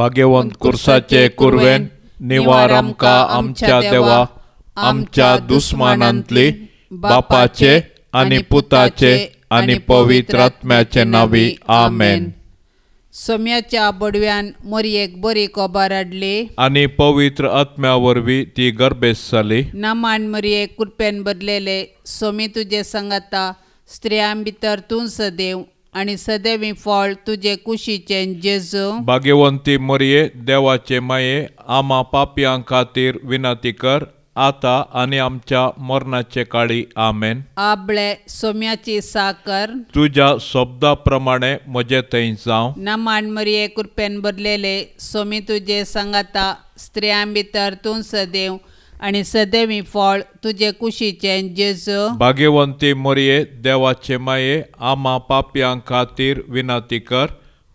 भाग्यवंत कुर्साचे कुरवेन निवार आमकां आमच्या देवा आमच्या दुस्मानांतली बापाचे आनी पुताचे आनी पवित्र आत्म्याचे नावी आमेन। सोम्याच्या बडव्यान मरयेक बरी कोबार हाडली आनी पवित्र आत्म्या वरवीं ती गर्भेस जाली। नामान मरयेक कृपेन बदलेले सोमी तुजे संगता स्त्रियां भितर तूं सदैव आनी सदैवी फळ तुजे कुशीचे जेजू। भाग्यवंती मरये देवाचे माये आमा पापयां खातीर विनंती कर आता आनी आमच्या मरणाचे काळी आमेन। आबळे सोम्याची साकर तुझ्या शब्दा प्रमाणे म्हजे थंय जावं। नामान मरये कृपेन बदलेले सोमी तुजे संगता स्त्रियां भितर तूं सदैव आनी सदैवी फळ तुजे कुशीचे जेजू। भाग्यवंती मरये देवाचे माये आमा पापयां खातीर विनंती कर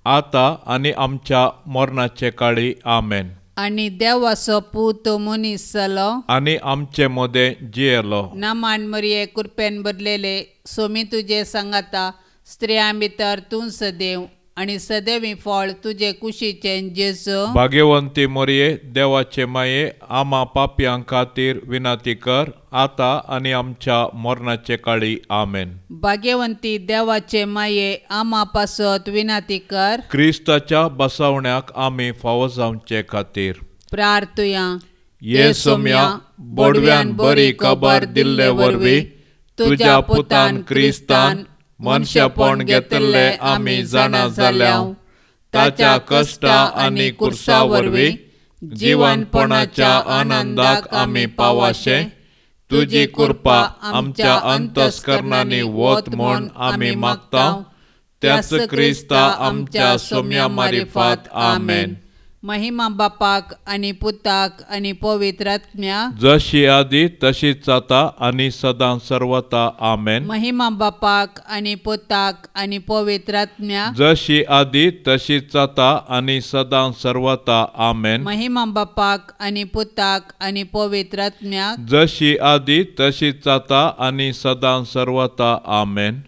आता आनी आमच्या मरणाचे काळी आमेन। आनी देवाचो पूत मनीस जालो आनी आमचे मदें जियेलो। नामान मरये कृपेन बदलेले सोमी तुजे संगता स्त्रियां भितर तूं सदैव आनी सदैवी फळ तुजे कुशीचे जेजू। भाग्यवंती मरये देवाचे माये आमा पापयां खातीर विनंती कर आता आनी आमच्या मरणाचे काळी आमेन। भाग्यवंती देवाचे माये आमा पासत विनंती कर क्रिस्ताच्या बसवण्याक आमी फावो जावचे खातीर प्रार्थुया। ये सोम्या बडव्यान बरी खबर दिल्ले वरवीं तुज्या पुतान क्रिस्तान मनशापण घेतले आमी जाणा जाल्याव ताच्या कश्टा आनी कुर्सा वरवीं जीवनपणाच्या आनंदाक आमी पावाशे तुजी कृपा आमच्या अंतस्करणांनी वत म्हूण आमी मागतांव त्याच क्रिस्ता आमच्या सोम्या मारिफात आमेन। महिमा बापाक आनी पुताक आनी पवित्र आत्म्या जशी आदी तशीच आता आनी सदां सर्वता आमेन। महिमा बापाक आनी पुताक आनी पवित्र आत्म्या जशी आदी तशीच आता आनी सदां सर्वता आमेन। महिमा बापाक आनी पुताक आनी पवित्र आत्म्या जशी आदी तशीच आता आनी सदां सर्वता आमेन।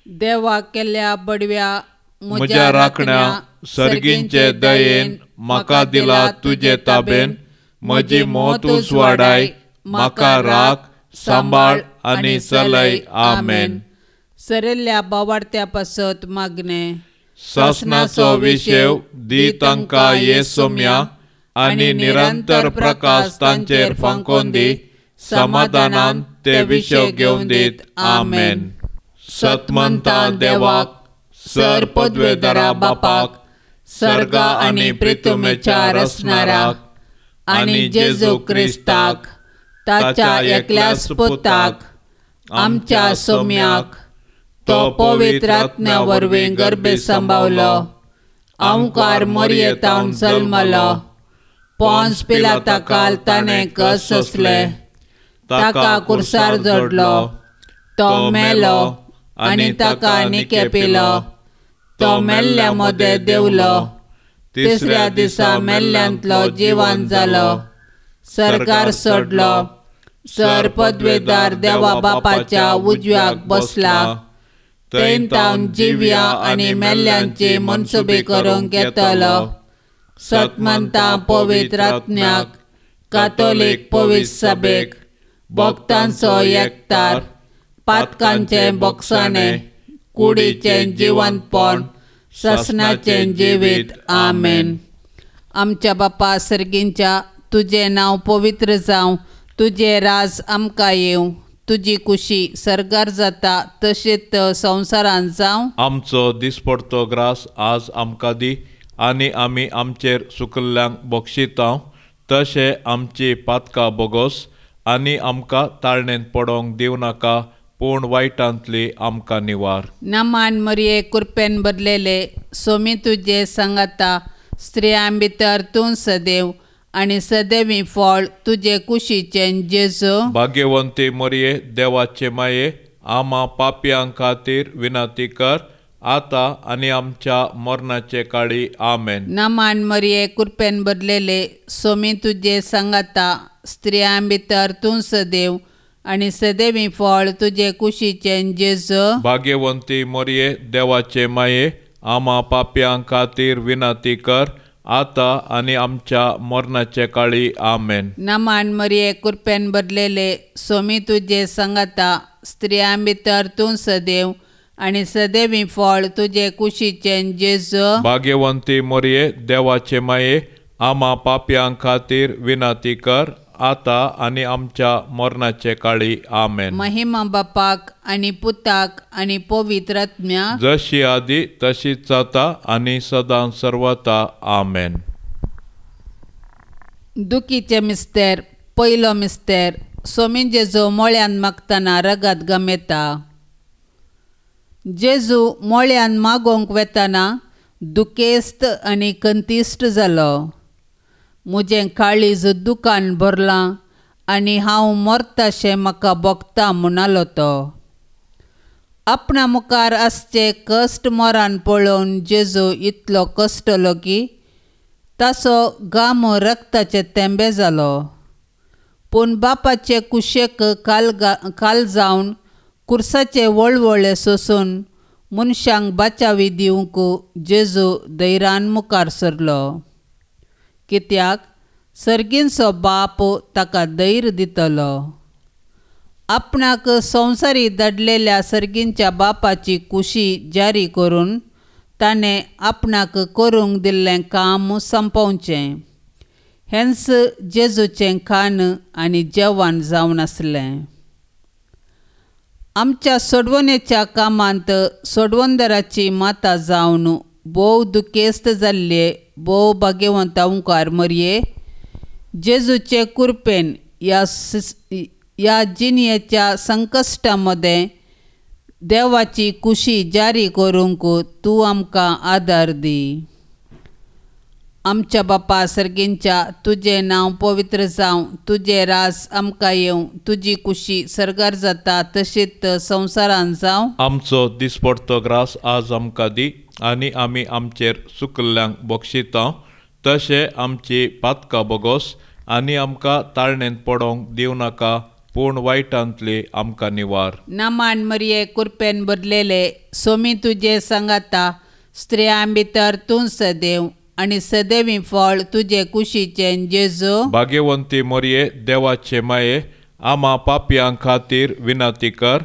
देवा केल्ल्या बडव्या म्हज्या राखण्या सर्गींचे दयेन म्हाका दिला तुजे ताबेन म्हजी मोतूच वाडाय म्हाका राख सांबाळ आनी चलय आमेन। सरिल्ल्या बावार्थ्या पासत मागणे शासनाचो विशेव दी तांकां ये सोम्या आनी निरंतर प्रकाश तांचेर फांकोन दी समाधानान ते विशेव घेवन दीत आमेन। सतमंता देवाक सर पदवेदारा बापाक सर्गा आनी प्रितुमेच्या रचणाराक आनी जेजू क्रिस्ताक ताच्या एकल्याच पुताक आमच्या सोम्याक तो पवित्र आत्म्या वरवीं गर्भे सांबावलो ओंकार मरयेतावन जल्मलो पोंस पिलाता काल ताणें कस सोंसले ताका कुर्सार जोडलो तो मेलो आनी ताका निकेपिलो तो मेल्ल्या मदें देवलो तिसऱ्या दिसा मेल्ल्यांतलो जिवंत जालो सरकार सोडलो सर पदवेदार देवा बापाच्या उजव्याक बसला थंय तावन जिव्या आनी मेल्ल्यांची मनसुबी करूंक येतलो। सतमंता पवित्र आत्म्याक कातोलीक पवित्र सभेक भक्तांचो एकठार पातकांचे बोगसाणे कुडीचे जिवंतपण शासनाचे जिवीत आमेन। आमच्या बापा सर्गींच्या तुझे नाव पवित्र जावं तुझे राज आमकां येवं तुजी कुशी सरगार जाता तशेंच संवसारांत जावं। आमचो दिसपडतो ग्रास आज आमकां दी आनी आमी आमचेर सुकल्ल्यांक बक्षितांव तशें आमची पातकां बोगोस आनी आमकां ताळणेंत पडोंक दिवं नाका पूण वायटांतली आमकां निवार। नामान मरये कृपेन बदलेले सोमी तुजे संगता स्त्रियां भितर तूं सदैव आनी सदैवी फळ तुजे कुशीचे जेजू। भाग्यवंती मरये देवाचे माये आमा पापयां खातीर विनंती कर आता आनी आमच्या मरणाचे काळी आमेन। नामान मरये कृपेन बदलेले सोमी तुजे संगता स्त्रियां भितर तूं सदैव आनी सदैवी फळ तुजे कुशीचे जेजू। भाग्यवंती मरये देवाचे माये आमा पापयां खातीर विनंती कर आता आणि आमच्या मरणाचे काळी आमेन. नमान मरिये कृपेन भरलेले सोमी तुझे संगता स्त्रियां भितर तूं सदैव आणि सदैवी फळ तुझे कुशीचे जेजू. भाग्यवंती मरिये देवाचे माये आम्हा पाप्यां खातीर विनंती कर आता आणि आमच्या मरणाचे काळी आमेन. महिमा बापाक आणि पुताक आणि पवित्रात्म्या जशी आधी तशीच जाता आणि सदां सर्वता आमेन. दुखीचे मिस्तेर पयलो मिस्तेर सोमी जेजू मोळ्यान मागतना रगत गमेता. जेजू मोळ्यान मागोंक वेतना दुखेस्त आनी कंतिश्ट जालो. म्हजें काळीज दुखान भरलां आनी हांव मरताशें म्हाका भोगता म्हणालो तो. आपणा मुखार आसचे कश्ट मोरान पळोवन जेजू इतलो कश्टलो की ताचो घाम रक्ताचे तेंबे जालो. पूण बापाचे कुशेक काल जावन कुर्साचे वळवळे सोसून मनशांक बाचावी दिवंक जेजू धैर्यान मुखार सरलो. कित्याक सर्गींचो बाप ताका धैर्य दितलो. आपणाक संवसारी दडलेल्या सर्गींच्या बापाची कुशी जारी करून ताणें आपणाक करूंक दिल्लें काम संपोवचें. हेंच जेजूचें खाण आनी जेवण जावन आसलें. आमच्या सोडवणेच्या कामांत सोडवणदाराची माता जावन भोव दुखेस्त जाल्ले भोव भाग्यवंत ओंकार मरिये जेजूचे कृपेन ह्या जिणेच्या संकश्टा मदें देवाची कुशी जारी करूंक तूं आमकां आदार दी. आमच्या बापा सर्गींच्या तुजें नांव पवित्र जावं, तुजें रास आमकां येवं, तुजी कुशी सर्गार जाता तशीच संवसारान जावं. आमचो दिसपडतो ग्रास आज आमकां दी आनी आमी आमचेर चुकल्ल्यांक बक्षिता तशें आमची पातकां बोगोस आनी आमकां ताळणेंत पडोवंक दिवं नाका पूण वायटांतली आमकां निवार. नमान मरिये कृपेन भरलेले सोमी तुजे सांगाता स्त्रियां भितर तूं सदैव आनी सदैवी फळ तुजे कुशीचे जेजू. भाग्यवंती मरिये देवाचे माये आम्हा पाप्यां खातीर विनंती कर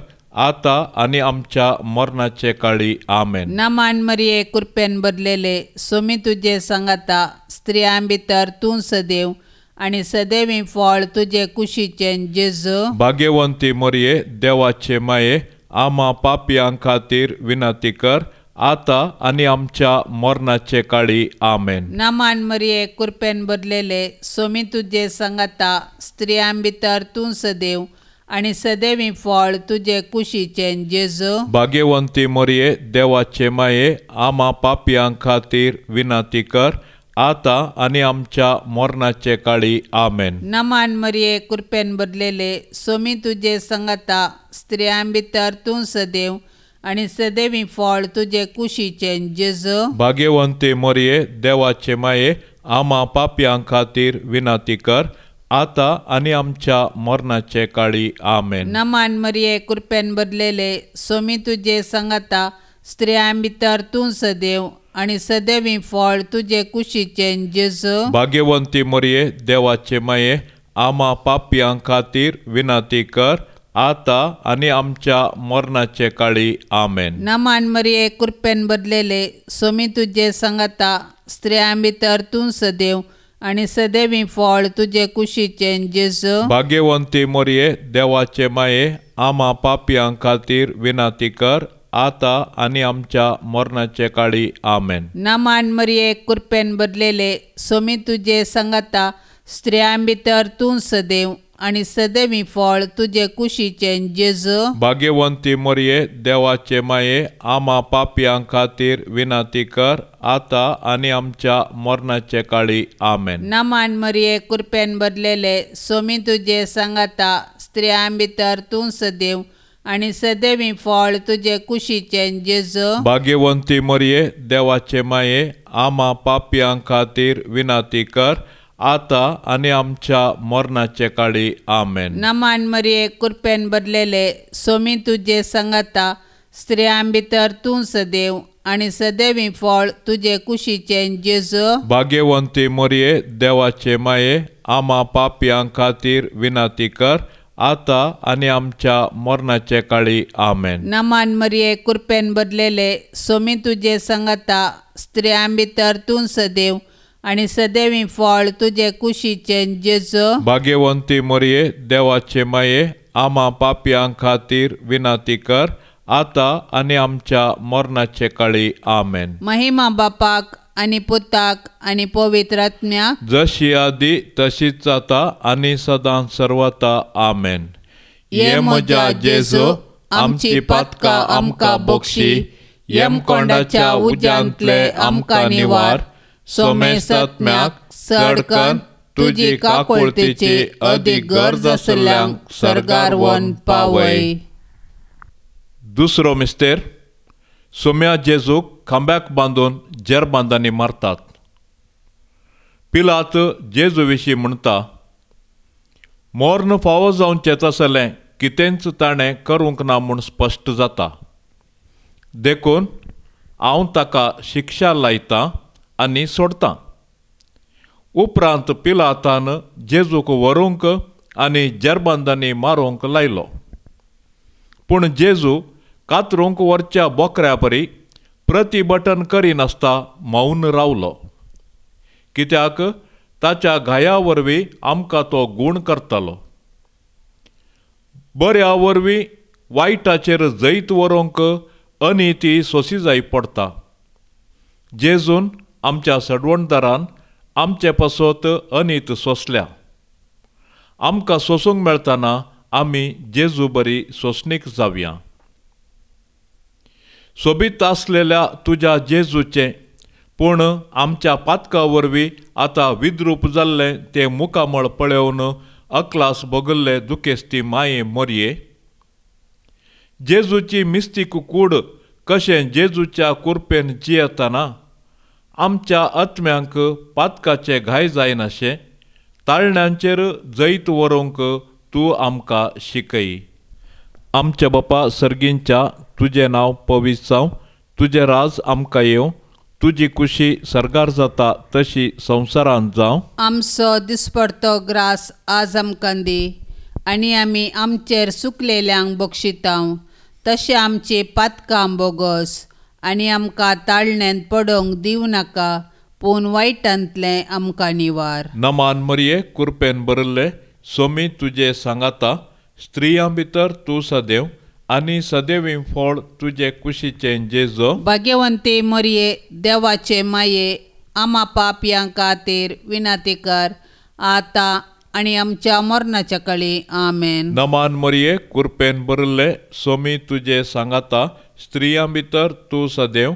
आता आणि आमच्या मरणाचे काळी आमेन. नमान मरिये कृपेन भरलेले सोमी तुजे सांगाता स्त्रियां भितर तूं सदैव आनी सदैवी फळ तुजे कुशीचे जेजू. भाग्यवंती मरिये देवाचे माये आम्हा पाप्यां खातीर विनंती कर आता आणि आमच्या मरणाचे काळी आमेन. नमान मरिये कृपेन भरलेले सोमी तुजे सांगाता स्त्रियां भितर तूं सदैव आनी सदैवी फळ तुजे कुशीचे जेजू. भाग्यवंती मरिये देवाचे माये आम्हा पाप्यां खातीर विनंती कर आता आणि आमच्या मरणाचे काळी आमेन. नमान मरिये कृपेन भरलेले सोमी तुजे सांगाता स्त्रियां भितर तूं सदैव आनी सदैवी फळ तुजे कुशीचे जेजू. भाग्यवंती मरिये देवाचे माये आम्हा पाप्यां खातीर विनंती कर आता आणि आमच्या मरणाचे काळी आमेन. नमान मरिये कृपेन भरलेले सोमी तुजे सांगाता स्त्रियां भितर तूं सदैव आनी सदैवी फळ तुजे कुशीचे जेजू. भाग्यवंती मरिये देवाचे माये आम्हा पाप्यां खातीर विनंती कर आता आणि आमच्या मरणाचे काळी आमेन. नमान मरिये कृपेन भरलेले सोमी तुजे सांगाता स्त्रियां भितर तूं सदैव आनी सदैवी फळ तुजे कुशीचे जेजू. भाग्यवंती मरिये देवाचे माये आम्हा पाप्यां खातीर विनंती कर आता आणि आमच्या मरणाचे काळी आमेन. नमान मरिये कृपेन भरलेले सोमी तुजे सांगाता स्त्रियां भितर तूं सदैव आनी सदैवी फळ तुजे कुशीचे जेजू. भाग्यवंती मरिये देवाचे माये आम्हा पाप्यां खातीर विनंती कर आता आणि आमच्या मरणाचे काळी आमेन. नमान मरिये कृपेन भरलेले सोमी तुजे सांगाता स्त्रियां भितर तूं सदैव आनी सदैवी फळ तुजे कुशीचे जेजू. भाग्यवंती मरिये देवाचे माये आम्हा पाप्यां खातीर विनंती कर आता आणि आमच्या मरणाचे काळी आमेन. नमान मरिये कृपेन भरलेले सोमी तुजे सांगाता स्त्रियां भितर तूं सदैव आनी सदैवी फळ तुजे कुशीचे जेजू भाग्यवंती मरिये देवाचे माये आम्हा पापयां खातीर विनाती कर आता आनी आमच्या मरणाचे काळी आमेन. नमान मरिये कृपेन भरलेले सोमी तुजे संगता स्त्रियां भितर तूं सदैव आनी सदैवी फळ तुजे कुशीचे जेजू भाग्यवंती मरिये देवाचे माये आम्हा पापयां खातीर विनाती कर आता आनी आमच्या मरणाचे काळी आमेन. महिमा बापाक आनी पुताक आनी पवित्र आत्म्याक जशी आदी तशीच आता आनी सदां सर्वता आमेन. ये म्हज्या जेजू आमची पातकां आमकां बक्षी यमकोंडाच्या उज्यांतले आमकां निवार सोमेस आत्म्याक चडकन तुजी काकुळतेची अदीक गरज आसल्यांक सर्गार वन पावय. दुसरो मिस्तेर सोम्या जेजूक खांब्याक बांदून जेरबांदांनी मारतात. पिलात जेजू विशीं म्हणटा मोर्न फावो जावचेंच आसलें कितेंच ताणें करूंक ना म्हूण स्पश्ट जाता. देखून हांव ताका शिक्षा लायतां आनी सोडतां. उपरांत पिलातान जेजूक व्हरूंक आनी जेरबांदांनी मारूंक लायलो. पूण जेजू कातरूंक व्हरच्या बोकऱ्या परी प्रतिभटन करिनासता मौन रावलो. कित्याक ताच्या घाया वरवीं आमकां तो गूण करतलो. बऱ्या वरवीं वायटाचेर जैत व्हरूंक अनिती सोंसी जाय पडटा. जेजून आमच्या सडवणदारान आमचे पासत अनीत सोंसल्या. आमकां सोसूंक मेळटना आमी जेजू बरी सोंसणीक जावया. सोबीत आसलेल्या तुज्या जेजूचें पूण आमच्या पातका वरवीं आतां विद्रूप जाल्लें तें मुखामळ पळोवन अकलास भोगल्ले दुखेस्ती माये मरये. जेजूची मिस्तीक कूड कशें जेजूच्या कुरपेन जियेतना आमच्या आत्म्यांक पातकाचे घाय जायनाशें ताळण्यांचेर जैत व्हरूंक तूं आमकां शिकय. आमच्या बापा सर्गींच्या तुजें नांव पवित्र जावं. तुजें राज आमकां येवं. तुजी कुशी सर्गार जाता तशी संवसारांत जावं. आमचो दिसपडतो ग्रास आज आमकां दी आनी आमी आमचेर चुकलेल्यांक बक्षितांव तशें आमची पातकां बोगस आनी आमकां ताळण्यांत पडोवंक दिवं नाका पूण वायटांतलें आमकां निवार. नमान मरिये कुरपेन भरले सोमी तुजे सांगाता स्त्रियां भितर तूं सदैव आनी सदैवी फळ तुजे कुशीचें जेजू भाग्यवंती मरिये देवाचे माये आम्हा पापयां खातीर विनाती कर आता आनी आमच्या मरणाच्या काळी आमेन. नमान मरिये कुरपेन भरले सोमी तुजे सांगाता स्त्रियां भितर तूं सदैव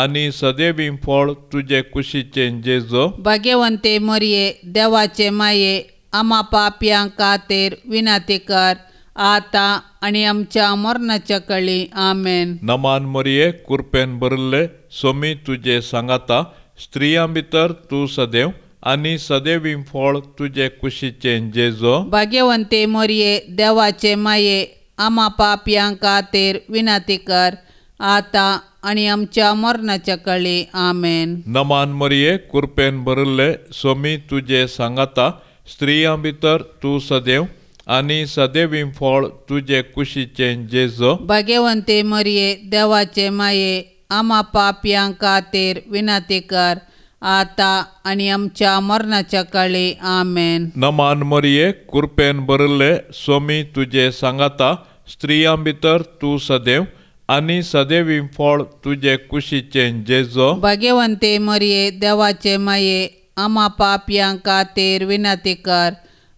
आनी सदैवी फळ तुजे कुशीचें जेजू भाग्यवंती मरिये देवाचे माये आम्हा पापयां खातीर विनाती कर आता आनी आमच्या मरणाच्या काळी आमेन. नमान मरिये कुरपेन भरले सोमी तुजे सांगाता स्त्रियां भितर तूं सदैव आनी सदैवी फळ तुजे कुशीचें जेजू भाग्यवंती मरिये देवाचे माये आम्हा पापयां खातीर विनाती कर आता आनी आमच्या मरणाच्या काळी आमेन. नमान मरिये कुरपेन भरले सोमी तुजे सांगाता स्त्रियां भितर तूं सदैव आनी सदैवी फळ तुजे कुशीचें जेजू भाग्यवंती मरिये देवाचे माये आम्हा पापयां खातीर विनाती कर आता आनी आमच्या मरणाच्या काळी आमेन. नमान मरिये कुरपेन भरले सोमी तुजे सांगाता स्त्रियां भितर तूं सदैव आनी सदैवी फळ तुजे कुशीचें जेजू भाग्यवंती मरिये देवाचे माये आम्हा पापयां खातीर विनाती कर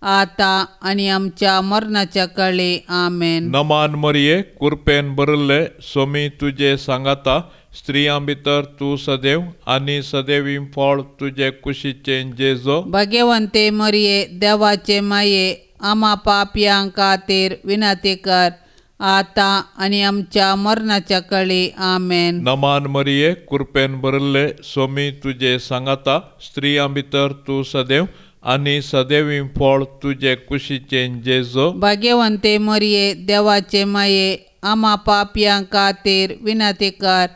आता आनी आमच्या मरणाच्या काळी आमेन. नमान मरिये कुरपेन भरले सोमी तुजे सांगाता स्त्रियां भितर तूं सदैव आनी सदैवी फळ तुजे कुशीचें जेजू भाग्यवंती मरिये देवाचे माये आम्हा पापयां खातीर विनाती कर आता आनी आमच्या मरणाच्या काळी आमेन. नमान मरिये कुरपेन भरले सोमी तुजे सांगाता स्त्रियां भितर तूं सदैव आनी सदैवी फळ तुजे कुशीचें जेजू भाग्यवंती मरिये देवाचे माये आम्हा पापयां खातीर विनाती कर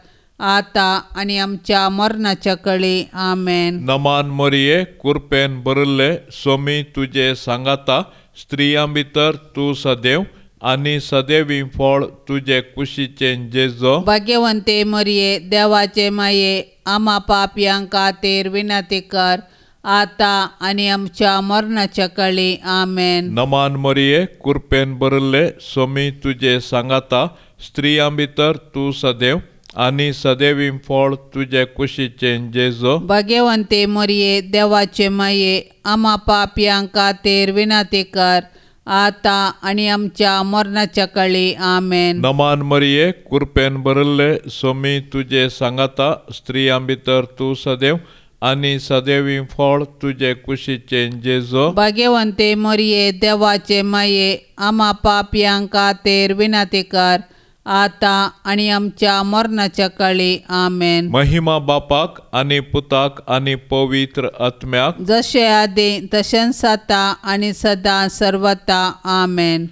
आता आणि आमच्या मरणाच्या कळी आमेन. नमान मरिये कृपेन भरले स्वामी तुझे सांगाता स्त्रियां भितर तू सदैव आणि सदैवी फळ तुझे कुशीचे जेजो. भाग्यवंते मरिये देवाचे माये आम्हा पापयांक खातीर विनंती कर आता आणि आमच्या मरणाच्या कळी आमेन. नमान मरिये कृपेन भरले स्वामी तुझे सांगाता स्त्रियां भितर तू सदैव आणि सदैवी फळ तुझे कुशीचे जेजो. भाग्यवंते मरिये देवाचे माये आम्हा पापयांक खातीर विनंती कर आता आणि आमच्या मरणाच्या कळी आमेन. नमान मरिये कृपेन भरले स्वामी तुझे सांगाता स्त्रियां भितर तू सदैव आणि सदैवी फळ तुझे कुशीचे जेजो. भाग्यवंते मरिये देवाचे माये आम्हा पापयांक खातीर विनंती कर आता आणि आमच्या मरणाच्या कळी आमेन. महिमा बापाक आणि पुताक आणि पवित्र आत्म्याक जशे आदी तशेंच आता आणि सदा सर्वता आमेन.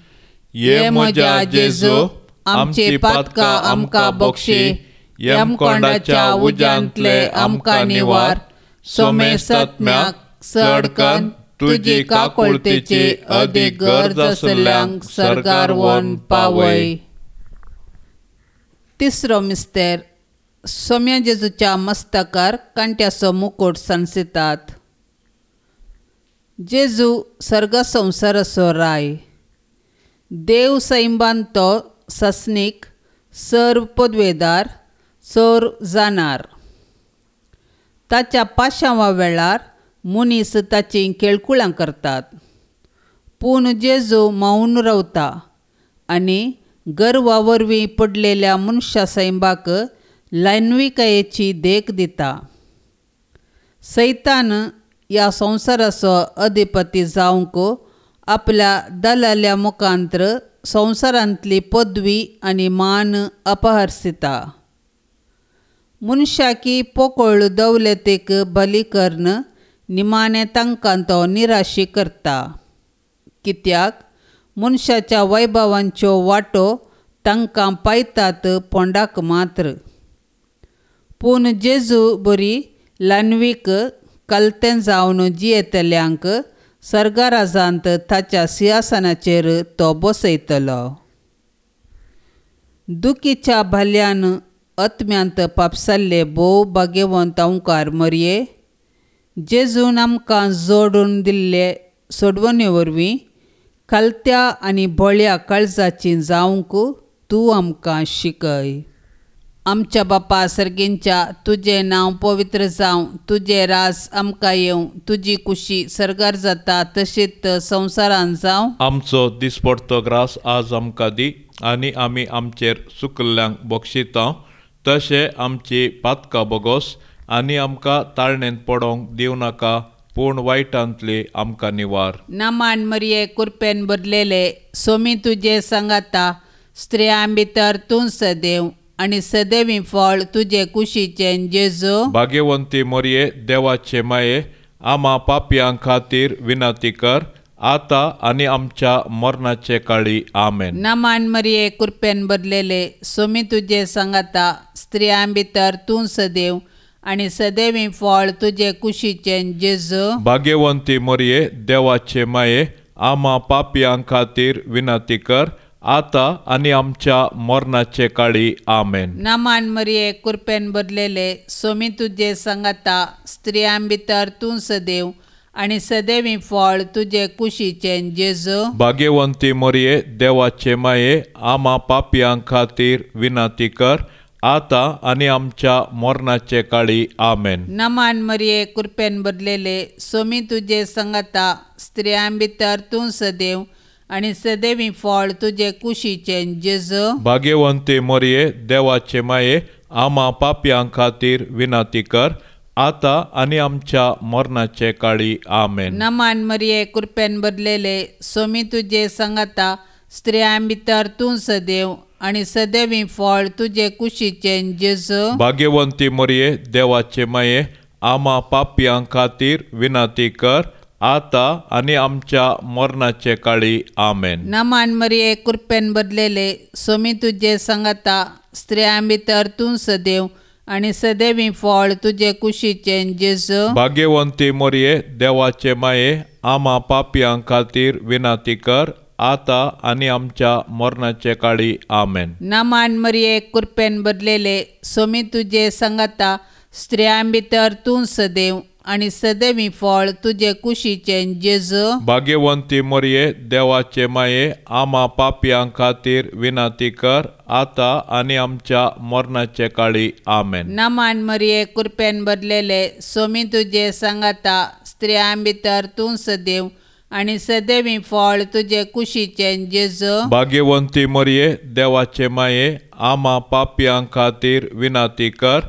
ये म्हज्या जेजो आमची पातकां आमकां बक्षी, यमकोंडाच्या उज्यांतले आमकां निवार, सोमे सत्म्याक चडकन तुजी काकुळतेची अदीक गरज आसल्यांक सरकार व्हरून पावय. तिसरो मिस्तेर सोम्या जेजूच्या मस्तकार कांट्याचो मुकुट सांसितात. जेजू सर्ग संवसाराचो राय, देव सैबांतो ससनीक, सर्व पदवेदार, चोर जाणार. ताच्या पाशांवा वेळार मनीस ताची केळकुळां करतात, पूण जेजू मौन रावता आनी गर्वा वरवीं पडलेल्या मनशा सैबाक लैंगिकतेची देख दिता. सैतान ह्या संवसाराचो अधिपती जावंक आपल्या दलाल्या मुखांतर संवसारांतली पदवी आनी मान अपहरसिता. मनशाकी पोकळ दौलतेक बली करून निमाणें तांकां तो निराशी करता, कित्याक मनशाच्या वैभवांच्यो वाटो तांकां पायतात पोंडाक मात्र. पूण जेजू बरी लैंगिक कलतें जावन जियेतल्यांक सर्गराजांत ताच्या सिंहासनाचेर तो बसयतलो. दुखीच्या भाल्यान आत्म्यांत पापसाल्ले भोव भाग्यवंत ओंकार मरिये, जेजून आमकां जोडून दिल्ले सोडवणे वरवीं कलत्या आनी बोळ्या काळजाची जावंक तूं आमकां शिकय. आमच्या बापा सर्गींच्या तुजें नांव पवित्र जावं, तुजें रास आमकां येवं, तुजी कुशी सर्गार जाता तशीच संवसारांत जावं. आमचो दिसपडटो ग्रास आज आमकां दी आनी आमी आमचेर चुकल्ल्यांक बक्षिता तशें आमची पातकां बोगोस आनी आमकां ताळणेंत पडोंक दिवं नाका, पूण वायटांतली आमकां निवार. नामान मरिये कृपेन भरलेले सोमी तुजे सांगाता स्त्रियां भितर तूं सदैव आनी सदैवी फळ तुजे कुशीचे जेजू. भाग्यवंती मरिये देवाचे माये आम्हा पापयांक खातीर विनंती कर आता आनी आमच्या मरणाचे काळी आमेन. नामान मरिये कृपेन भरलेले सोमी तुजे सांगाता स्त्रियां भितर तूं सदैव आनी सदैवी फळ तुजे कुशीचे जेजू. भाग्यवंती मरिये देवाचे माये आम्हा पापयांक खातीर विनंती कर आता आनी आमच्या मरणाचे काळी आमेन. नामान मरिये कृपेन भरलेले सोमी तुजे सांगाता स्त्रियां भितर तूं सदैव आनी सदैवी फळ तुजे कुशीचे जेजू. भाग्यवंती मरिये देवाचे माये आम्हा पापयांक खातीर विनंती कर आता आनी आमच्या मरणाचे काळी आमेन. नामान मरिये कृपेन भरलेले सोमी तुजे सांगाता स्त्रियां भितर तूं सदैव आनी सदैवी फळ तुजे कुशीचे जेजू. भाग्यवंती मरिये देवाचे माये आम्हा पापयांक खातीर विनंती कर आता आनी आमच्या मरणाचे काळी आमेन. नामान मरिये कृपेन भरलेले सोमी तुजे सांगाता स्त्रियां भितर तूं सदैव आनी सदैवी फळ तुजे कुशीचे जेजू. भाग्यवंती मरिये देवाचे माये आम्हा पापयांक खातीर विनंती कर आता आनी आमच्या मरणाचे काळी आमेन. नामान मरिये कृपेन भरलेले सोमी तुजे सांगाता स्त्रियां भितर तूं सदैव आनी सदैवी फळ तुजे कुशीचें जेजू भाग्यवंती मोरये देवाचे माये आम्हा पापयां खातीर विनाती कर आता आनी आमच्या मरणाचे काळी आमेन. नामान मरिये कृपेन बदलेले सोमी तुजे संगता स्त्रियां भितर तूं सदैव आनी सदैवी फळ तुजे कुशीचें जेजू भाग्यवंती मोरये देवाचे माये आम्हा पापयां खातीर विनाती कर आता आनी आमच्या मरणाचे काळी आमेन. नामान मरिये कृपेन बदलेले सोमी तुजे संगता स्त्रियां भितर तूं सदैव आनी सदैवी फळ तुजे कुशीचें जेजू भाग्यवंती मोरये देवाचे माये आम्हा पापयां खातीर विनाती कर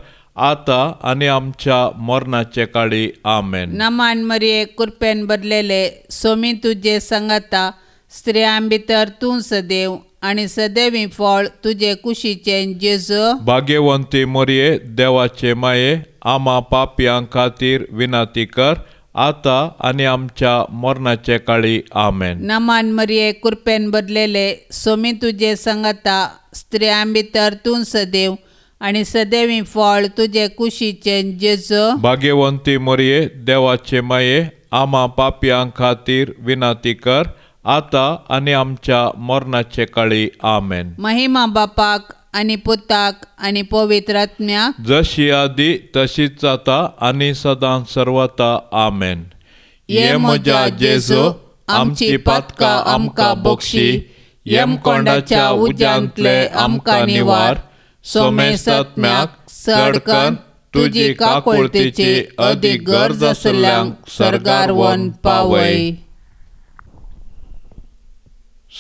आता आनी आमच्या मरणाचे काळी आमेन. नामान मरिये कृपेन बदलेले सोमी तुजे संगता स्त्रियां भितर तूं सदैव आनी सदैवी फळ तुजे कुशीचें जेजू भाग्यवंती मोरये देवाचे माये आम्हा पापयां खातीर विनाती कर आता आनी आमच्या मरणाचे काळी आमेन. नामान मरिये कृपेन बदलेले सोमी तुजे संगता स्त्रियां भितर तूं सदैव आनी सदैवी फळ तुजे कुशीचें जेजू भाग्यवंती मोरये देवाचे माये आम्हा पापयां खातीर विनाती कर आता आनी आमच्या मरणाचे काळी आमेन. महिमा बापाक आनी पुताक आनी पवित्र आत्म्याक जशी आदी तशीच आता आनी सदां सर्वता आमेन. ये म्हज्या जेजू आमची पातकां आमकां बक्षी यमकोंडाच्या उज्यांतले आमकां निवार सोमेस आत्म्याक चडकन तुजी काकुळतेची अदीक गरज आसल्यांक सर्गार व्हरून पावय.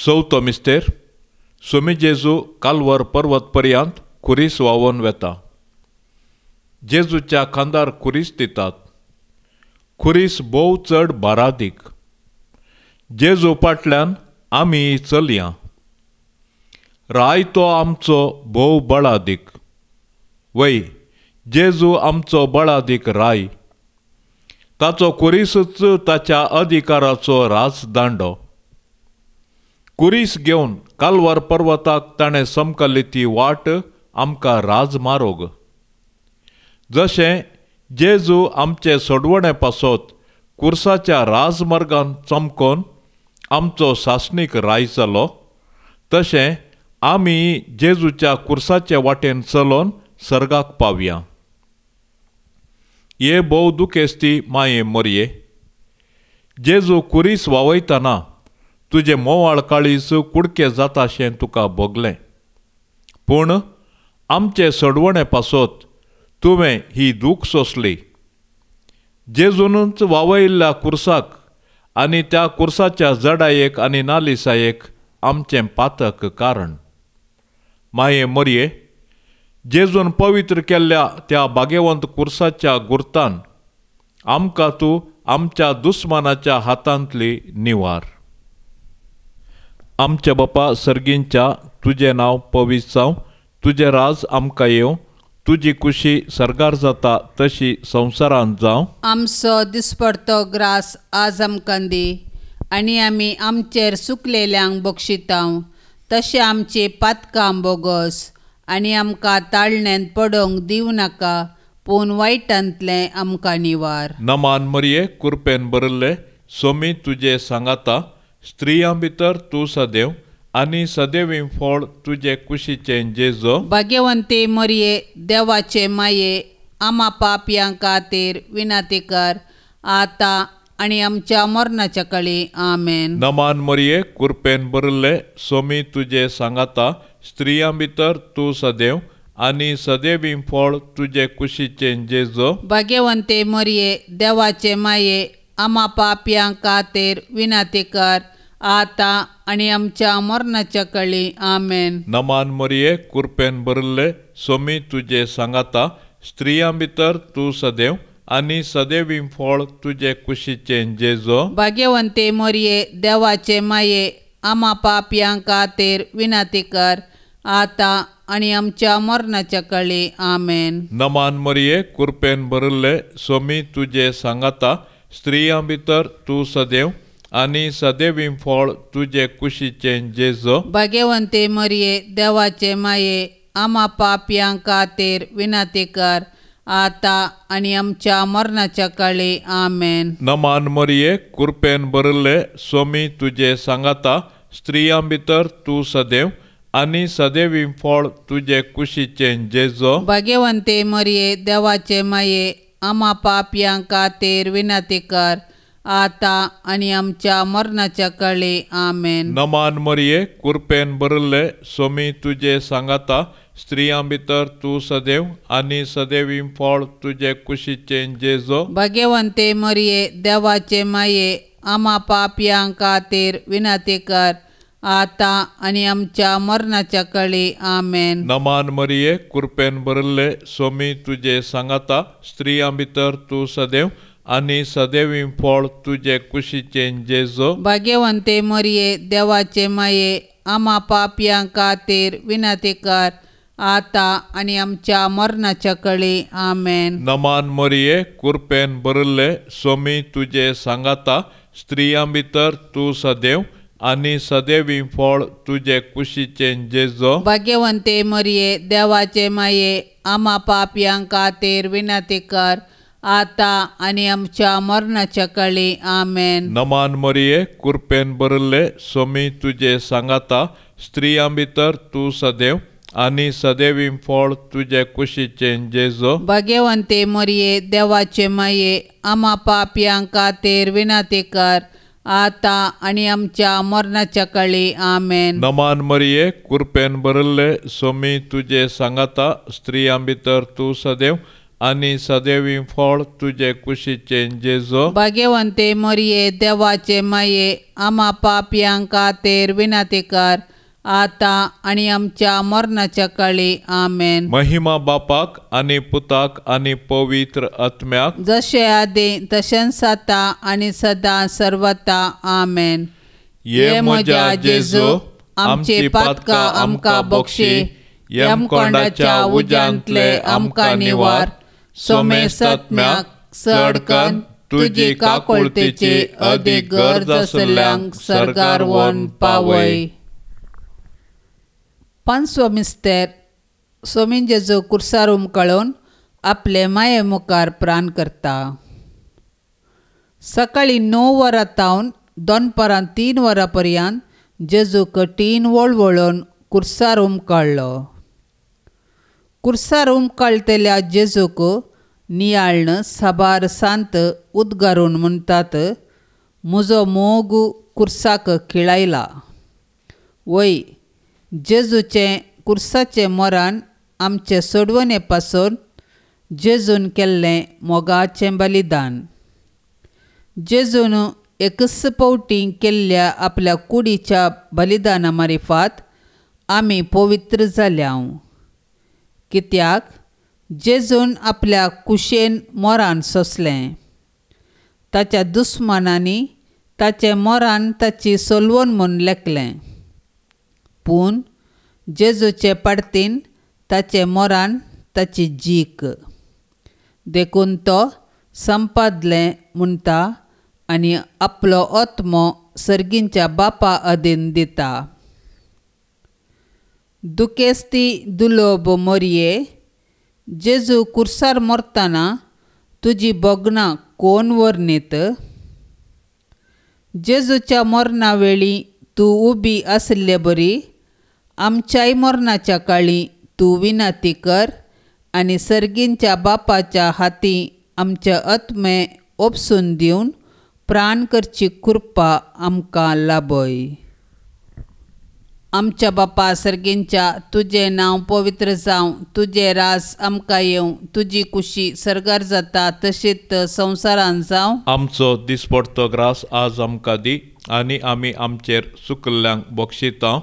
चवथो मिस्तेर सोमी जेजू काल्वर पर्वत पर्यंत खुरीस व्हांवून वेता. जेजूच्या खांदार खुरीस दितात. खुरीस भोव चड बारादीक. जेजू फाटल्यान आमी चलया. राय तो आमचो भोव बळादीक. वय जेजू आमचो बळादीक राय. ताचो खुरीसच ताच्या अधिकाराचो राजदांडो. कुरीस घेवन काल्वार पर्वताक ताणें समकल्ली ती वाट आमकां राजमार्ग. जशें जेजू आमचे सोडवणे पासत कुर्साच्या राजमार्गान चमकोन आमचो सासणीक राय जालो तशें आमी जेजूच्या कुर्साचे वाटेन चलोन सर्गाक पावया. ये भोव दुखेस्ती माये मोरये. जेजू कुरीस वावयतना तुजे मोवाळ काळीज कुडके जाताशें तुका भोगलें. पूण आमचे सोडवणे पासत तुवें ही दूख सोंसली. जेजूनच वावयल्ल्या कुर्साक आनी त्या कुर्साच्या जडायेक आनी नालिसायेक आमचें पातक कारण. माये मोरये जेजून पवित्र केल्ल्या त्या भाग्यवंत कुर्साच्या गुर्तान आमकां तूं आमच्या दुस्मानाच्या हातांतली निवार. आमच्या बापा सर्गींच्या तुजें नांव पवित्र जावं. तुजें राज आमकां येवं. तुजी कुशी सर्गार जाता तशी संवसारांत जावं. आमचो दिसपडतो ग्रास आज आमकां दी आनी आमी आमचेर सुकलेल्यांक बक्षितांव. तशें आमची पातकां बोगस आनी आमकां ताळण्यांत पडोवंक दिवं नाका पूण वायटांतलें आमकां निवार. नमान मरिये कृपेन बरल्ले सोमी तुजे सांगाता स्त्रियां भितर तूं सदैव आनी सदैवी फळ तुजे कुशीचें जेजू भाग्यवंती मरिये देवाचे माये आम्हा पापयां खातीर विनाती कर आता आनी आमच्या मरणाच्या काळी आमेन. नमान मरिये कृपेन बरल्ले सोमी तुजे सांगाता स्त्रियां भितर तूं सदैव आनी सदैवी फळ तुजे कुशीचें जेजू भाग्यवंती मरिये देवाचे माये आम्हा पापयां खातीर विनाती कर आता आनी आमच्या मरणाच्या काळी आमेन. नमान मरिये कृपेन बरल्ले सोमी तुजे सांगाता स्त्रियां भितर तूं सदैव आनी सदैवी फळ तुजे कुशीचें जेजू भाग्यवंती मरिये देवाचे माये आम्हा पापयां खातीर विनाती कर आता आनी आमच्या मरणाच्या काळी आमेन. नमान मरिये कृपेन बरल्ले सोमी तुजे सांगाता स्त्रियां भितर तूं सदैव आनी सदैवी फळ तुजे कुशीचें जेजू भाग्यवंती मरिये देवाचे माये आम्हा पापयां खातीर विनंती कर आता आनी आमच्या मरणाच्या काळी आमेन. नमान मरिये कृपेन भरले स्वामी तुझे सांगाता स्त्रियां भितर तूं सदैव आनी सदैवीं फळ तुझे कुशीचे जेजो. भाग्यवंते मरिये देवाचे माये आम्हा पापयां खातीर विनंती कर आता आनी आमच्या मरणाच्या काळी आमेन. नमान मरिये कृपेन भरले स्वामी तुझे सांगाता स्त्रियां भितर तूं सदैव आनी सदैवीं फळ तुझे कुशीचे जेजो. भाग्यवंते मरिये देवाचे माये आम्हा पापयां खातीर विनंती कर आता आनी आमच्या मरणाच्या काळी आमेन. नमान मरिये कृपेन भरले स्वामी तुझे सांगाता स्त्रियां भितर तूं सदैव आनी सदैवीं फळ तुझे कुशीचे जेजो. भाग्यवंते मरिये देवाचे माये आम्हा पापयां खातीर विनंती कर आता आनी आमच्या मरणाच्या काळी आमेन. नमान मरिये कृपेन भरले स्वामी तुझे सांगाता स्त्रियां भितर तूं सदैव आनी सदैवीं फळ तुझे कुशीचे जेजो. भाग्यवंते मरिये देवाचे माये आम्हा पापयां खातीर विनंती कर आता आनी आमच्या मरणाच्या काळी आमेन. नमान मरिये कृपेन भरले स्वामी तुझे सांगाता स्त्रियां भितर तूं सदैव आनी सदैवीं फळ तुझे कुशीचे जेजो. भाग्यवंते मरिये देवाचे माये आम्हा पापयां खातीर विनंती कर आता आनी आमच्या मरणाच्या काळी आमेन. नमान मरिये कृपेन भरले स्वामी तुझे सांगाता स्त्रियां भितर तूं सदैव आनी सदैवीं फळ तुझे कुशीचे जेजो. भाग्यवंते मरिये देवाचे माये आम्हा पापयां खातीर विनंती कर आता आनी आमच्या मरणाच्या काळी आमेन. महिमा बापाक आनी पुताक आनी पवित्र आत्म्याक जशे आदी तशेंच आता आनी सदां सर्वता आमेन. ये म्हज्या जेजो आमची पातकां आमकां बक्षी यमकोंडाच्या उज्यांतले आमकां निवार. सोमे सत्म्याक चडकन तुजी काकुळतेची अदीक गरज आसल्यांक सरकार व्हरून पावय. पांचवो मिस्तेर सोमीन जेजू कुर्सार उमकळून आपले माये मुखार प्राण करता. सकाळी 9 वरां तावन दनपारां 3 वरां पर्यंत जेजू कठीण वळवळून कुर्सार उमकळ्ळो. कुर्सार उमकळतेल्या जेजूक नियाळन साबार सांत उद्गारून म्हणटात, म्हजो मोग कुर्साक खिळायला. वय जेजूचें कुर्साचें मरण आमचे सोडवणे पासून जेजून केल्लें मोगाचें बलिदान. जेजून एकच पावटी केल्ल्या आपल्या कुडीच्या बलिदाना मार्फत आमी पवित्र जाल्यांव. कित्याक जेजून आपल्या कुशेन मरण सोंसलें. ताच्या दुस्मानांनी ताचें मरण ताची सोलवण म्हूण लेखलें. पूण जेजूचे पडतीन ताचें मरण ताची जीक. देखून तो संपादलें म्हणटा आनी आपलो आत्मो सर्गींच्या बापा अधीन दिता. दुखेस्ती दुलोब मरिये, जेजू कुर्सार मरतना तुजी बोगणां कोण वर्णीत? जेजूच्या मरणा वेळी तूं उबी आसले बरी. आमच्याय मरणाच्या काळी तूं विनंती कर आनी सर्गींच्या बापाच्या हातीं आमचे आत्मे ओपसून दिवन प्राण करची कृपा आमकां लाबय. आमच्या बापा सर्गींच्या, तुजें नांव पवित्र जावं, तुजें रास आमकां येवं, तुजी कुशी सरगार जाता तशीच संवसारांत जावं. आमचो दिसपडटो ग्रास आज आमकां दी आनी आमी आमचेर चुकल्ल्यांक बक्षिता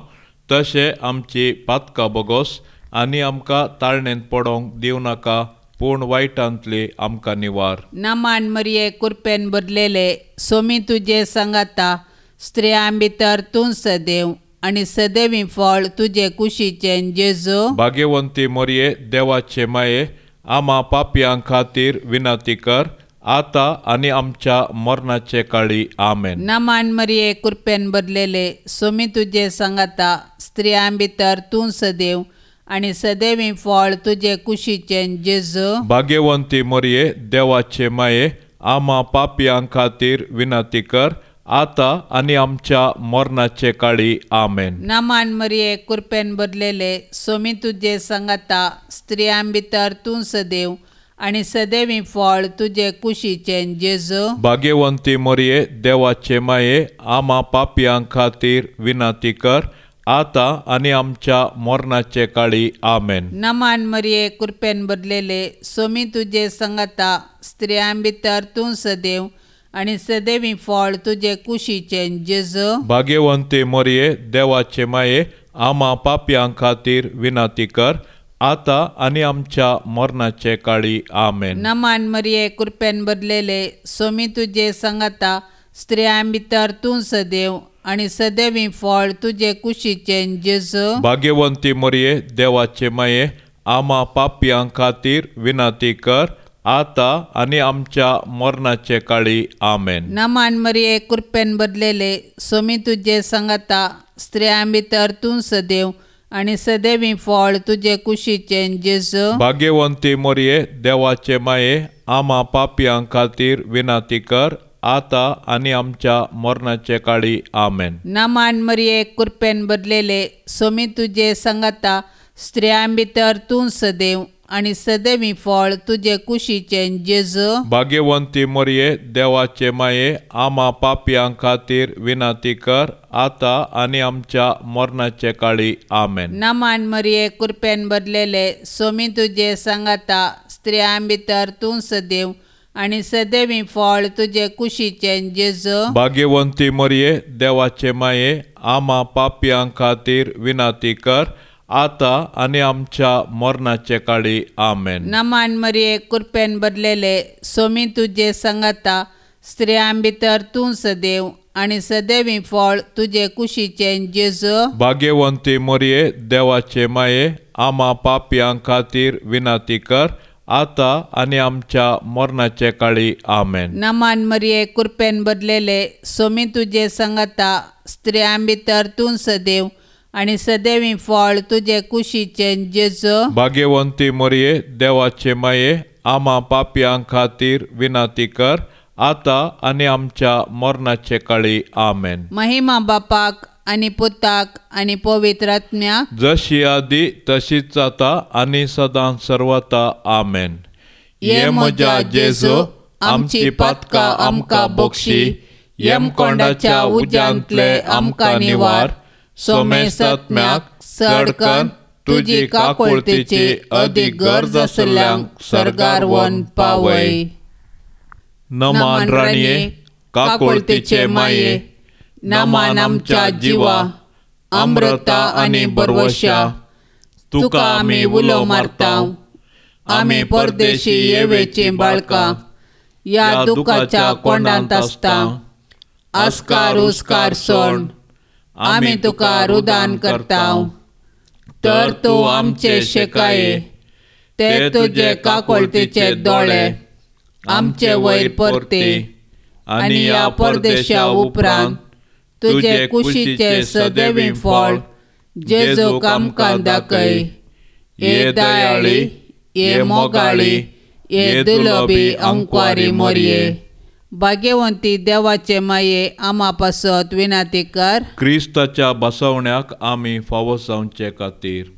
तशें आमची पातकां बोगोस आनी आमकां ताळणेंत पडोंक दिवं नाका पूण वायटांतली आमकां निवार. नामान मरिये कृपेन भरलेले सोमी तुजे सांगाता स्त्रियां भितर तूं सदैव आनी सदैवीं फळ तुजे कुशीचें जेजू. भाग्यवंती मरिये देवाचे माये आम्हा पापयां खातीर विनंती कर आता आनी आमच्या मरणाचे काळी आमेन. नामान मरिये कृपेन भरलेले सोमी तुजे सांगाता स्त्रियां भितर तूं सदैव आणि सदैवी फळ तुझे कुशीचे जेजू. भाग्यवंती मरिये देवाचे माये आम्हा पापियां खातीर विनंती कर आता आणि आमच्या मरणाचे काळी आमेन. नमान मरिये कृपेन भरलेले सोमी तुझे संगता स्त्रियां भितर तूं सदैव आणि सदैवी फळ तुझे कुशीचे जेजू. भाग्यवंती मरिये देवाचे माये आम्हा पापियां खातीर विनंती कर आता आणि आमच्या मरणाचे काळी आमेन. नमान मरिये कृपेन भरलेले सोमी तुझे संगता स्त्रियां भितर तूं सदैव आणि सदैवी फळ तुझे कुशीचे जेजू. भाग्यवंती मरिये देवाचे माये आम्हा पापियां खातीर विनंती कर आता आणि आमच्या मरणाचे काळी आमेन. नमान मरिये कृपेन भरलेले सोमी तुझे संगता स्त्रियां भितर तूं सदैव आणि सदैवी फळ तुझे कुशीचे जेजू. भाग्यवंती मरिये देवाचे माये आम्हा पापियां खातीर विनंती कर आता आणि आमच्या मरणाचे काळी आमेन. नमान मरिये कृपेन भरलेले सोमी तुझे संगता स्त्रियां भितर तूं सदैव आणि सदैवी फळ तुझे कुशीचे जेजू. भाग्यवंती मरिये देवाचे माये आम्हा पापियां खातीर विनंती कर आता आणि आमच्या मरणाचे काळी आमेन. नमान मरिये कृपेन भरलेले सोमी तुझे संगता स्त्रियां भितर तूं सदैव आणि सदैवी फळ तुझे कुशीचे जेजू. भाग्यवंती मरिये देवाचे माये आम्हा पापियां खातीर विनंती कर आता आणि आमच्या मरणाचे काळी आमेन. नमान मरिये कृपेन भरलेले सोमी तुझे संगता स्त्रियां भितर तूं सदैव आणि सदैवी फळ तुझे कुशीचे जेजू. भाग्यवंती मरिये देवाचे माये आम्हा पापियां खातीर विनंती कर आता आणि आमच्या मरणाचे काळी आमेन. नमान मरिये कृपेन भरलेले सोमी तुझे संगता स्त्रियां भितर तूं सदैव आणि सदैवी फळ तुझे कुशीचे जेजू. भाग्यवंती मरिये देवाचे माये आम्हा पापियां खातीर विनंती कर आता आणि आमच्या मरणाचे काळी आमेन. नमान मरिये कृपेन भरलेले सोमी तुझे संगता स्त्रियां भितर तूं सदैव आणि सदैवी फळ तुझे कुशीचे जेजू. भाग्यवंती मरिये देवाचे माये आम्हा पापियां खातीर विनंती कर आता आणि आमच्या मरणाचे काळी आमेन. महिमा बापाक आणि पुताक आणि पवित्र आत्म्याक जशी आदी तशीच आता आणि सदां सर्वता आमेन. ये म्हज्या जेजू आमची पातकां आमकां बक्षी, यमकोंडाच्या उज्यांतले आमकां निवार. सोमे सत्म्याक चडकन तुजी काकुळतेची अदीक गरज आसल्यांक सर्गार वन पावय. नमान राणये काकुळतेचे माये नमान आमच्या जिवा अमृता आणि बरवशा. तुका आमी उलो मारताव, आमी परदेशी येवेची बाळकां या दुखाच्या कोंडांत आसता. आस्कार उस्कार सोड आमी तुका रुदान करताव. तर तूं आमचे शेकाये ते तुजे काकुळतेचे दोळे आमचे वयर परते आणि या परदेशा उपरांत तुजे कुशीचे सदैवी फळ जेजूक आमकां दाखय. ये दयाळी, ये मोगाळी, ये दुलोबी अंकवारी मोरये. भाग्यवंती देवाचे माये आम्हा पासत विनंती कर. क्रिस्ताच्या बसवण्याक आमी फावो जावचे खातीर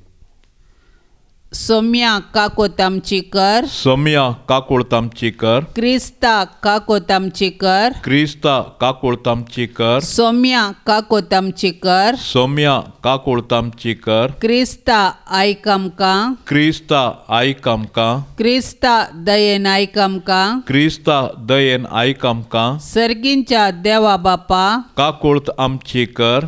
सौम्या काकोतामची कर. सौम्या काकुळतामची कर. क्रिस्ता काकोतामची कर. क्रिस्ता काकुळतामची कर. सौम्या काकोतामची कर. सौम्या काकुळतामची कर. क्रिस्ता आयक आमकां. क्रिस्ता आयक आमकां. क्रिस्ता दयेन आयक आमकां. क्रिस्ता दयेन आयक आमकां. सर्गींच्या देवा बापा काकुळत आमची कर.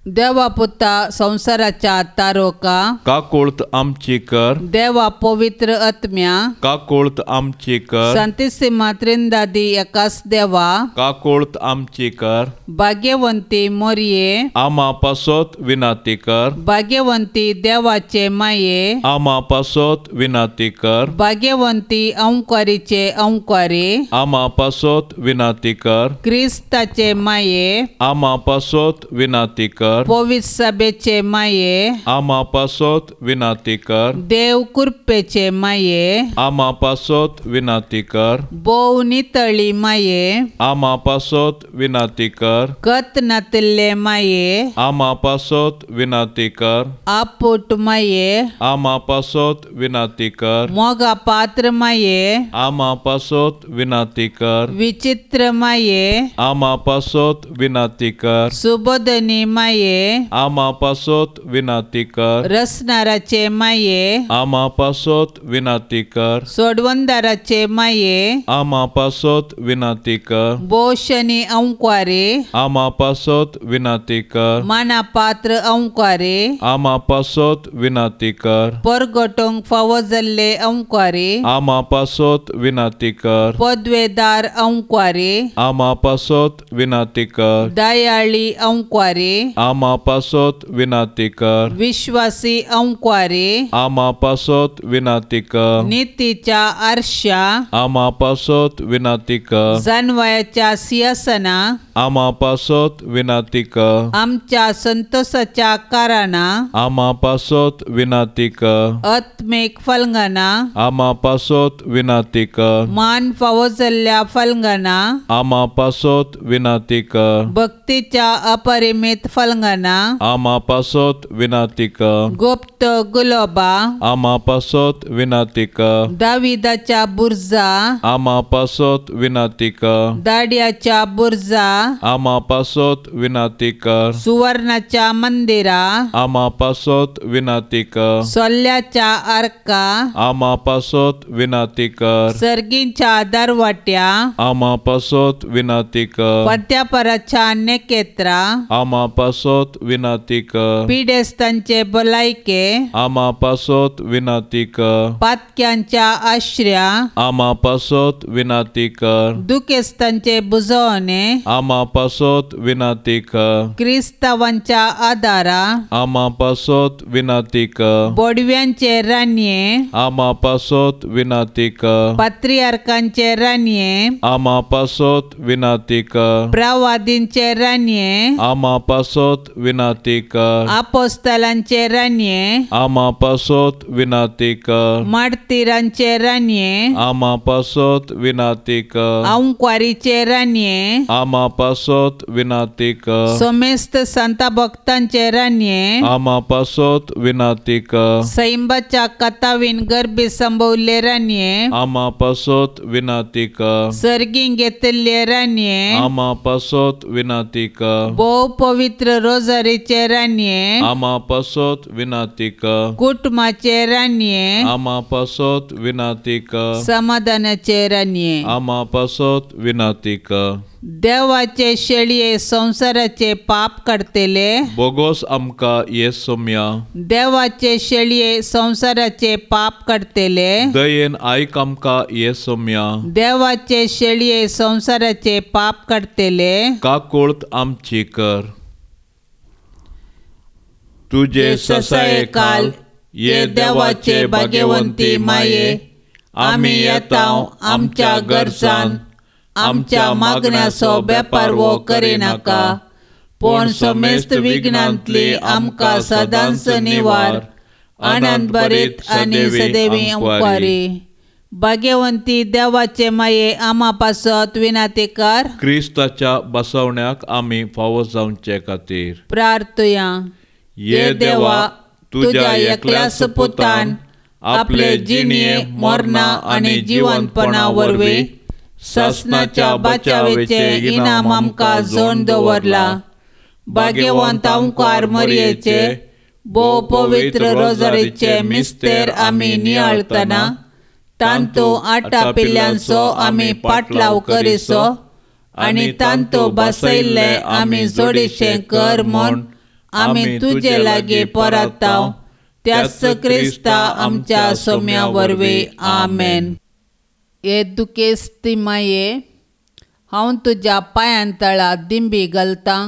देवा पुता संसाराच्या तारोका काकुळत आमची कर. देवा पवित्र आत्म्या काकुळत आमची कर. शांतिसिमा त्रिंदादी एकाच देवा काकुळत आमची कर. भाग्यवंती मोरये आम्हा पासत विनंती कर. भाग्यवंती देवाचे माये आम्हा पासत विनंती कर. भाग्यवंती अंकवारीचे अंकवारी आम्हा पासत विनंती कर. क्रिस्ताचे माये आम्हा पासत विनंती कर. कर. पवित्र सभेचे माये, आमा पासोत विनाती कर. देव कृपेचे माये, आमा पासोत विनाती कर. बोव नितळी माये, आमा पासोत विनाती कर. कत नातले माये, आमा पासोत विनाती कर. आपूट माये, आमा पासोत विनाती कर. मोगा पात्र माये, आमा पासोत विनाती कर. विचित्र माये, आमा पासोत विनाती कर. सुबोधनी माये, आमा पासोत विनाती कर. रसनाराचे माये, आमा पासोत विनाती कर. सोडवंदाराचे माये, आमा पासोत विनाती कर. बोशनी औंक्वारे, आमा पासोत विनाती कर. मानापात्र औंक्वारे, आमा पासोत विनाती कर. परगटोंक फावो जाल्ले औंक्वारे, आमा पासोत विनाती कर. पदवेदार औंक्वारे, आमा पासोत विनाती कर. दयाळी औंक्वारे, आमा पासोत विनाती कर. विश्वासी औंक्वारे, आमा पासोत विनाती कर. नीतीच्या आरशा, आमा पासोत विनाती कर. जानवयाच्या सिंहासना, आमा पासोत विनाती कर. आमच्या संतोषाच्या काराना, आमा पासोत विनाती कर. आत्मेक फलंगना, आमा पासोत विनाती कर. मान फावो जाल्ल्या फलंगना, आमा पासोत विनाती कर. भक्तीच्या अपरिमित फलंगना, आमा पासोत विनाती कर. गुप्त गुलोबा, आमा पासोत विनाती कर. दाविदाच्या बुर्जा, आमा पासोत विनाती कर. दाड्याच्या बुर्जा, आमा पासोत विनाती कर. सुवर्णाच्या मंदिरा, आमा पासोत विनाती कर. सोल्ल्याच्या आर्का, आमा पासोत विनाती कर. सर्गींच्या दरवाट्या, आमा पासोत विनाती कर. पद्यापराच्या नेकेत्रा, आमा पासोत विनाती कर. पिडेस्तांचे भलायके, आमा पासोत विनाती कर. पातक्यांच्या आश्र्या, आमा पासोत विनाती कर. दुखेस्तांचे बुजवणे, आमा पासोत विनाती कर. क्रिस्तावांच्या आदारा, आमा पासोत विनाती कर. बोडव्यांचे रान्ये, आमा पासोत विनाती कर. पात्रियार्कांचे रान्ये, आमा पासोत विनाती कर. प्रवादींचे रान्ये, आमा पासोत विनाती कर. आपोस्तलांचे रान्ये, आमा पासोत विनाती कर. माडतीरांचे रान्ये, आमा पासोत विनाती कर. औंक्वारीचे रान्ये, आमा पासोत विनाती कर. सोमेस्त संत भक्तांचे रान्ये, आमा पासोत विनाती कर. सैंबाच्या कथावीन गर्भी संभवले रान्ये, आमा पासोत विनाती कर. सर्गीं घेतले रान्ये, आमा पासोत विनाती कर. बोव पवित्र रोजारीचे रान्ये, आमा पासोत विनाती कर. कुटुंबाचे रान्ये, आमा पासोत विनाती कर. समाधानाचे रान्ये. आमा पासोत विनाती कर. देवाचे शेळये संसाराचे पाप काडतेले, बोगोस आमका येस सोम्या. देवाचे शेळये संसाराचे पाप काडतेले, दयेन आयक आमका येस सोम्या. देवाचे शेळये संसाराचे पाप काडतेले, का कोळत आमची कर. तुझे ससाये काल ये देवाचे भाग्यवंती माये. आम्ही येताव आमच्या गरजान. आमच्या मागण्याचो बेपार वो करिनाका. पण सोमेस्त विघ्नांतली आमकां सदांच निवार. आनंद भरीत आनी सदैवी अंपारी. भाग्यवंती देवाचे माये आमा पासत विनाती कर. क्रिस्ताच्या बसवण्याक आम्ही फावो जावचे खातीर प्रार्थया. ये देवा, तुझ्या एकल्याच पुतान आपले जिणये मरणा आनी जिवंतपणा वरवीं ससनाच्या बचावेचे इनाम आमकां जोड दवरला. भाग्यवंत ओंकार मरयेचे भोव पवित्र रोजारीचे मिस्तेर आमी नियाळतना तांतू आटा पिल्ल्यांचो आमी पाटलाव करिसो आनी तांतू बसयल्ले आमी जोडीशे कर म्हूण आमी तुजे लागीं परताव. त्याच क्रिस्ता आमच्या सोम्या वरवीं. आमेन. हे दुखेस्ती माये, हांव तुज्या पांयां तळा दिंबी घालतां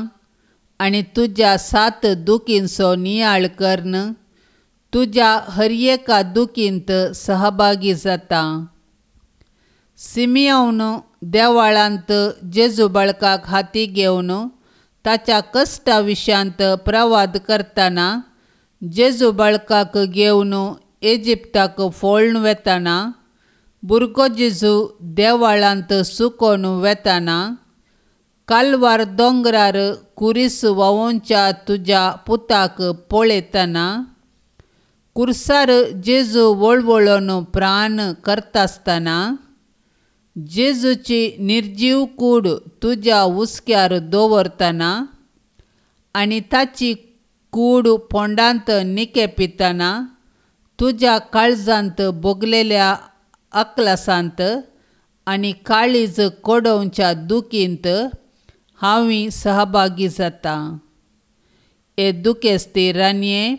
आनी तुज्या 7 दुखींचो नियाळ करन तुज्या हर एका दुखींत सहभागी जाता. सिमियोन देवाळांत जेजू बाळकाक हाती घेवन ताच्या कश्टा विशांत प्रवाद करतना जेजू बाळकाक घेवन इजिप्ताक फोळून वेताना भुरगो जेजू देवाळांत सुकोवन वेताना कालवार दोंगरार कुरीस वावोवच्या तुज्या पुताक पळयतना कुर्सार जेजू वळवळोन प्राण करतासतना जेजूची निर्जीव कूड तुज्या हुस्क्यार दवरतना आनी ताची कूड पोंडांत निकेपितना तुज्या काळजांत बोगलेल्या अकलासांत आनी काळीज कोडोवच्या दुखींत हांव सहभागी जाता. ए दुखेस्ती रानये,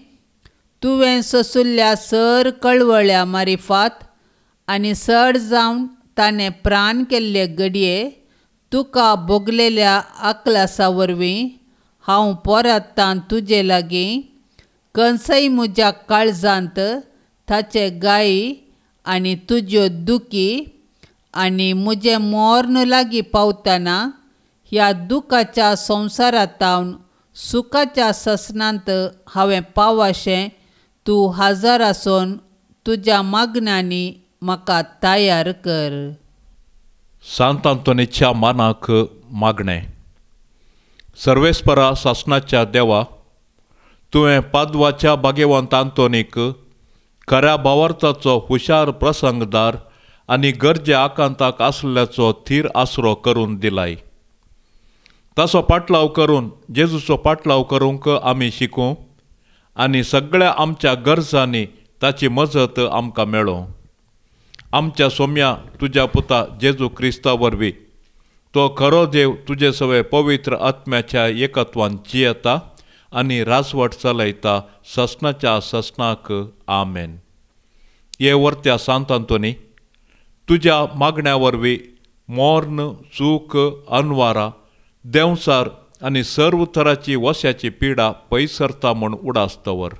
तुवें सोंसुल्ल्या सर कळवळ्या मारिफात आनी सड जावन ताणें प्राण केल्ले घडये तुका भोगलेल्या अकलासा वरवीं हांव पोरतां तुजे लागीं खंयसय म्हज्या काळजांत ताचे गायी आनी तुज्यो दुखी आनी म्हजें मोर्न लागीं पावतना ह्या दुखाच्या संवसारांतावन सुखाच्या ससनांत हांवें पावाशें तूं हजर आसून तुज्या मागण्यांनी म्हाका तयार कर. सांत आंतोनीच्या मानाक मागणें. सर्वेस्परा सासणाच्या देवा, तुवें पाद्वाच्या भाग्यवंत आंतोनीक खऱ्या भावार्थाचो हुशार प्रसंगदार आनी गरजे आकांताक आसल्याचो थीर आसरो करून दिलाय. ताचो पाटलाव करून जेजूचो पाटलाव करूंक आमी शिकूं आनी सगळ्या आमच्या गरजांनी ताची मजत आमकां मेळो. आमच्या सोम्या तुज्या पुता जेजू क्रिस्ता वरवीं तो खरो देव तुजे सवे पवित्र आत्म्याच्या एकत्वान जियेता आनी राजवट चलयता ससनाच्या ससनाक. आमेन. हे वर्त्या सांत आंतोनी, तुज्या मागण्या वरवीं मोर्न, सूख, अनवारा, देंवसार आनी सर्व तराची वश्याची पिडा पयस सरता म्हूण उडासतवर.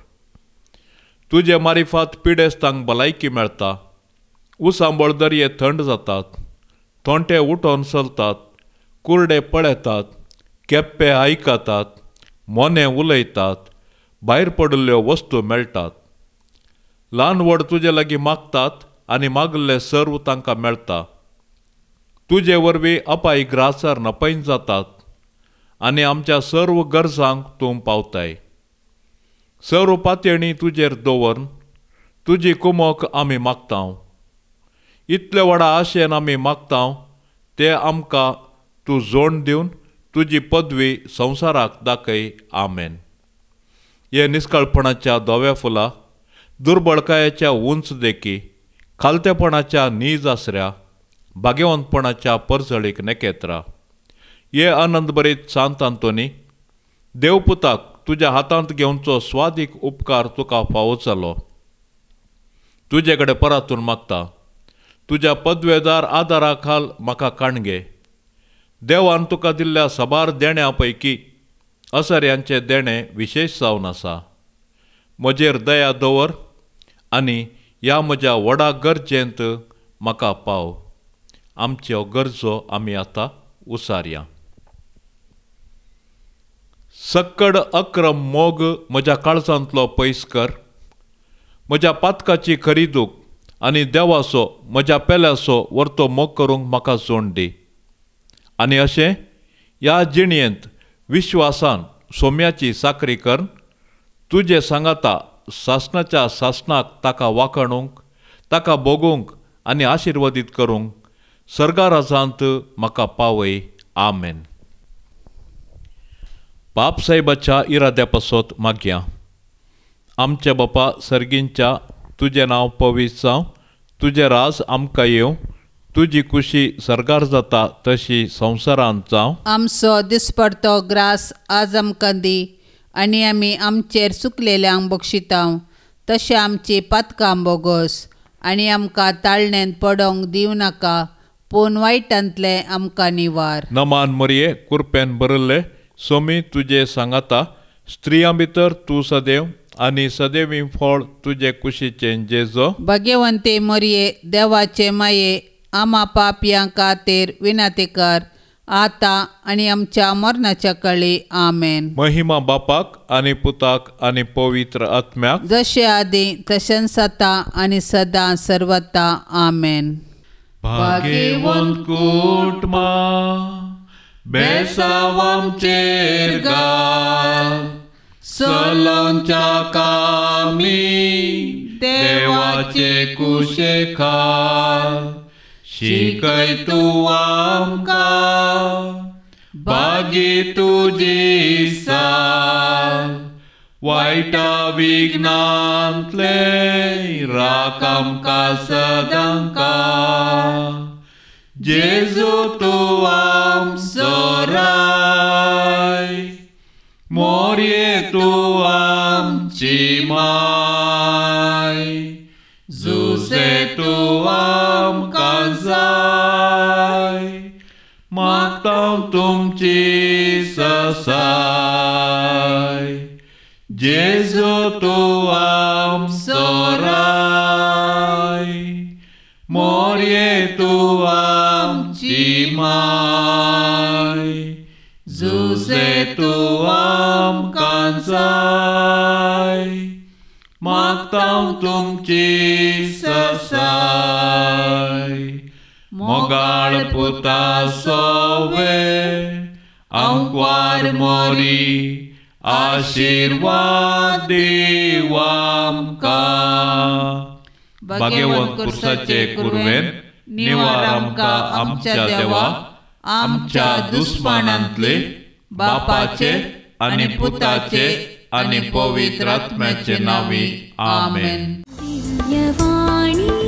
तुजे मारिफात पिडेस्तांक भलायकी मेळटा. उसांबळ दर्ये थंड जातात, थोंटे उठोन चलतात, कुर्डे पळयतात, केप्पे आयकतात, मोने उलयतात, भायर पडिल्ल्यो वस्तू मेळटात. ल्हान व्हड तुजे लागीं मागतात आनी मागल्ले सर्व तांकां मेळटा. तुजे वरवीं अपाय ग्रासार नपैन जातात आनी आमच्या सर्व गरजांक तूं पावताय. सर्व पातयणी तुजेर दवरून तुजी कुमोक आमी मागतांव. इतले व्हडा आशेन आमी मागतांव ते आमकां तूं जोड दिवन तुजी पदवी संवसाराक दाखय. आमेन. हे निश्कळपणाच्या धव्या फुलां, दुर्बळकायेच्या उंच देखी, खालतेपणाच्या नीज आसऱ्या, भाग्यवंतपणाच्या परजळीक नेकेत्रा. हे आनंदभरीत सांत आंतोनी, देवपुताक तुज्या हातांत घेवचो स्वादीक उपकार तुका फावो जालो. तुजे कडेन परतून मागता. तुज्या पदवेदार आदारा खाल म्हाका काणगे. देवान तुका दिल्ल्या साबार देण्या पैकी असर्यांचे देणे विशेश जावन आसा. म्हजेर दया दवर आनी ह्या म्हज्या व्हडा गरजेंत म्हाका पाव. आमच्यो गरजो आमी आतां उसारया. सक्कड अक्रम मोग म्हज्या काळजांतलो पयस कर. म्हज्या पातकाची खरी दूख आनी देवाचो म्हज्या पेल्याचो वर्तो मोग करूंक म्हाका जोड दी. आनी अशें ह्या जिणयेंत विश्वासान सोम्याची साकरी कर. तुजे सांगाता सासणाच्या सासणाक ताका वाखणूंक, ताका भोगूंक आनी आशिर्वादीत करूंक सर्गा राजांत म्हाका पावय. आमेन. बाप साहेबाच्या इराद्या पासत मागया. आमचे बापा सर्गींच्या, तुजें नांव पवित्र जावं, तुजें राज आमकां येवं, तुजी खुशी सर्गार जाता तशी संवसारांत जावं. आमचो दिसपडतो ग्रास आज आमकां दी आनी आमी आमचेर चुकलेल्यांक बक्षितांव तशें आमची पातकां बोगोस आनी आमकां ताळणेंत पडोंक दिवं नाका, पूण वायटांतले आमकां निवार. नमान मरये, कुरपेन बरयल्ले, सोमी तुजे सांगाता, स्त्रियां भितर तूं सदैव आनी सदैवी फळ तुजे कुशीचें जेजो. भाग्यवंते मरये, देवाचे माये, आमा पापयां खातीर विनातेकार आता आणि आमच्या मरणाच्या काळी आमेन. महिमा बापाक आणि पुताक आणि पवित्र आत्म्याक, जसे आधी तशेंच आता आणि सदां सर्वता आमेन. भाग्यवंत कुटुंबा बेसाव आमचेर घाल, सलोंच्या कामी देवाचे कुशेखाल. शिकय तूं आमकां भागी तुजी साल, वायटा विघ्नांतले राख आमकां सदांका. जेजू तूं आमचो राय, मोरये तूं आमची माय. जुसे तूं आमकां जाय, मागतां तुमची ससाय. जेजू तूं आमचो राय, मोरये तूं आमची माय. जुसे तूं आमकां जाय, मागतां तुमची ससाय. मोगाळ पुता सोवे आमकां मोरी, आशीर्वाद दीव आमकां. भाग्यवंत कुर्साचे कुरवेन निवार आमकां आमच्या देवा, आमच्या दुस्मानांतले बापाचे आणि पुताचे आणि पवित्र आत्म्याचे नावी. आमेन. दिव्यवाणी